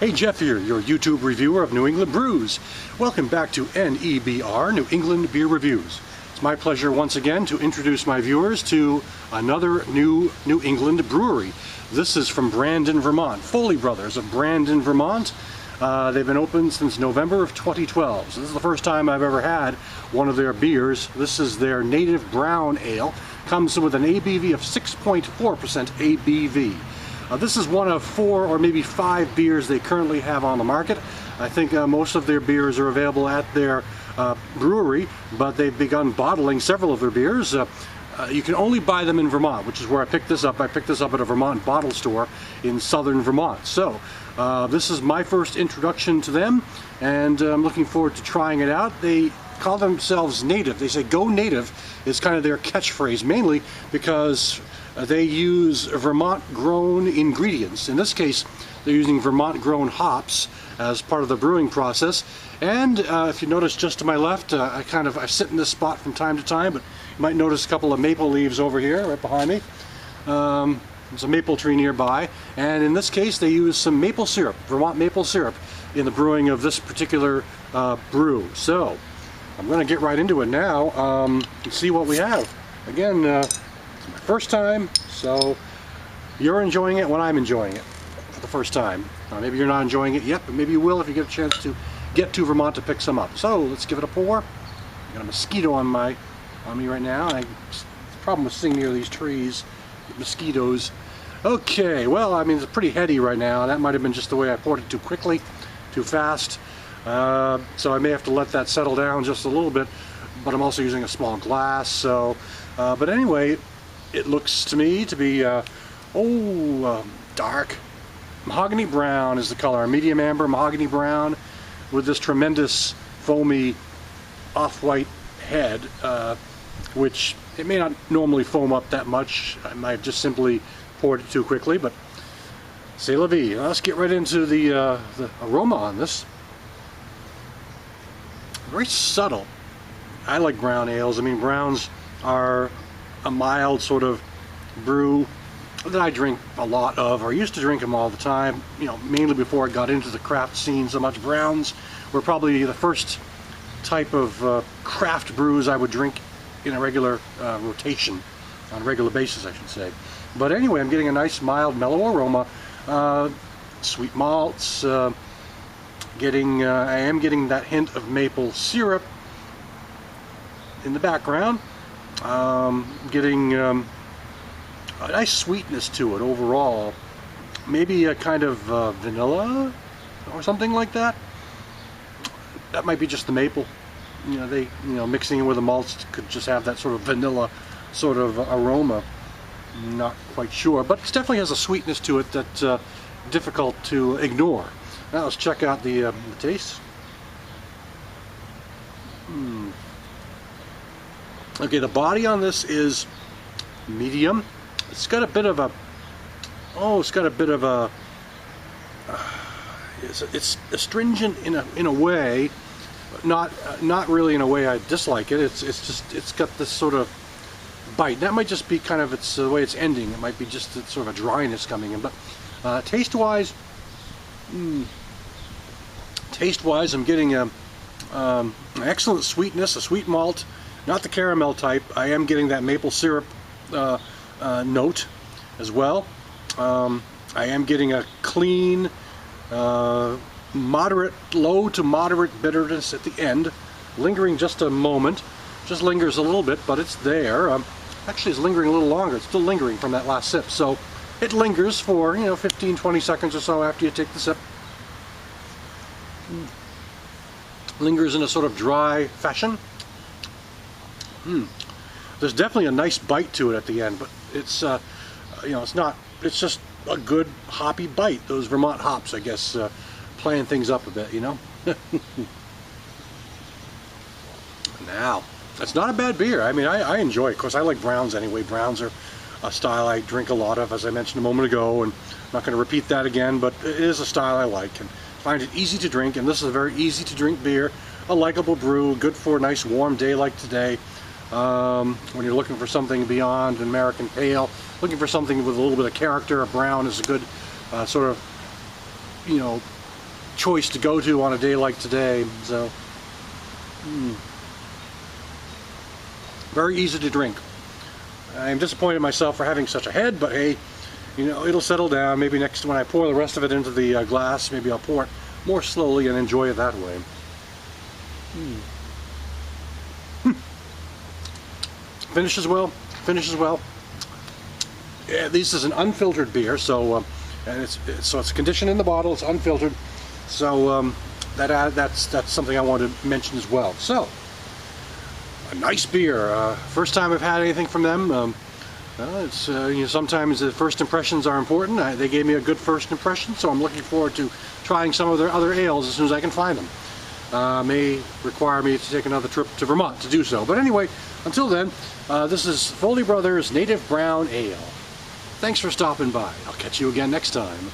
Hey, Jeff here, your YouTube reviewer of New England brews. Welcome back to NEBR, New England Beer Reviews. It's my pleasure once again to introduce my viewers to another New England brewery. This is from Brandon, Vermont. Foley Brothers of Brandon, Vermont. They've been open since November of 2012. So this is the first time I've ever had one of their beers. This is their native brown ale. Comes with an ABV of 6.4% ABV. This is one of 4 or maybe 5 beers they currently have on the market. I think most of their beers are available at their brewery, but they've begun bottling several of their beers. You can only buy them in Vermont, which is where I picked this up. I picked this up at a Vermont bottle store in southern Vermont. So this is my first introduction to them, and I'm looking forward to trying it out. They call themselves native. They say go native is kind of their catchphrase, mainly because they use Vermont grown ingredients. In this case, they're using Vermont grown hops as part of the brewing process. And if you notice just to my left, I sit in this spot from time to time, but you might notice a couple of maple leaves over here right behind me. There's a maple tree nearby, and in this case they use some maple syrup, Vermont maple syrup, in the brewing of this particular brew. So I'm going to get right into it now and see what we have. Again, it's my first time, so you're enjoying it when I'm enjoying it for the first time. Maybe you're not enjoying it yet, but maybe you will if you get a chance to get to Vermont to pick some up. So let's give it a pour. I got a mosquito on me right now. The problem with sitting near these trees, mosquitoes. Okay, well, I mean, it's pretty heady right now. That might have been just the way I poured it too quickly, too fast. So I may have to let that settle down just a little bit, but I'm also using a small glass. So, but anyway, it looks to me to be, dark. Mahogany brown is the color, medium amber mahogany brown with this tremendous foamy off-white head, which it may not normally foam up that much. I might have just simply poured it too quickly, but c'est la vie. Let's get right into the aroma on this. Very subtle. I like brown ales. I mean, browns are a mild sort of brew that I drink a lot of, or used to drink them all the time, you know, mainly before I got into the craft scene so much. Browns were probably the first type of craft brews I would drink in a regular rotation, on a regular basis, I should say. But anyway, I'm getting a nice, mild, mellow aroma. Sweet malts, I am getting that hint of maple syrup in the background. Getting a nice sweetness to it overall. Maybe a kind of vanilla or something like that. That might be just the maple. Mixing it with the malts could just have that sort of vanilla sort of aroma. Not quite sure, but it definitely has a sweetness to it that's difficult to ignore. Now let's check out the taste. Okay, the body on this is medium. It's got a bit of a, it's astringent in a way, not really in a way I dislike it. It's got this sort of bite. That might just be kind of the way it's ending. It might be just sort of a dryness coming in. But taste-wise, I'm getting an excellent sweetness, a sweet malt, not the caramel type. I am getting that maple syrup note as well. I am getting a clean, moderate, low to moderate bitterness at the end, lingering just a moment. Just lingers a little bit, but it's there. Actually, it's lingering a little longer. It's still lingering from that last sip, so it lingers for 15-20 seconds or so after you take the sip. Lingers in a sort of dry fashion. There's definitely a nice bite to it at the end, but it's it's not. It's just a good hoppy bite. Those Vermont hops, I guess, playing things up a bit, Now, that's not a bad beer. I mean, I enjoy it. Of course, I like browns anyway. Browns are a style I drink a lot of, as I mentioned a moment ago, and I'm not going to repeat that again, but it is a style I like and find it easy to drink, and this is a very easy to drink beer, a likable brew, good for a nice warm day like today. When you're looking for something beyond an American pale, looking for something with a little bit of character, a brown is a good sort of, choice to go to on a day like today. So, very easy to drink. I'm disappointed in myself for having such a head, but hey, you know, it'll settle down. Maybe next, when I pour the rest of it into the glass, maybe I'll pour it more slowly and enjoy it that way. Finishes well. Yeah, this is an unfiltered beer, so and it's conditioned in the bottle. It's unfiltered, so that's something I wanted to mention as well. So, a nice beer. First time I've had anything from them. It's you know, sometimes the first impressions are important. They gave me a good first impression, so I'm looking forward to trying some of their other ales as soon as I can find them. May require me to take another trip to Vermont to do so. But anyway, until then, this is Foley Brothers Native Brown Ale. Thanks for stopping by. I'll catch you again next time.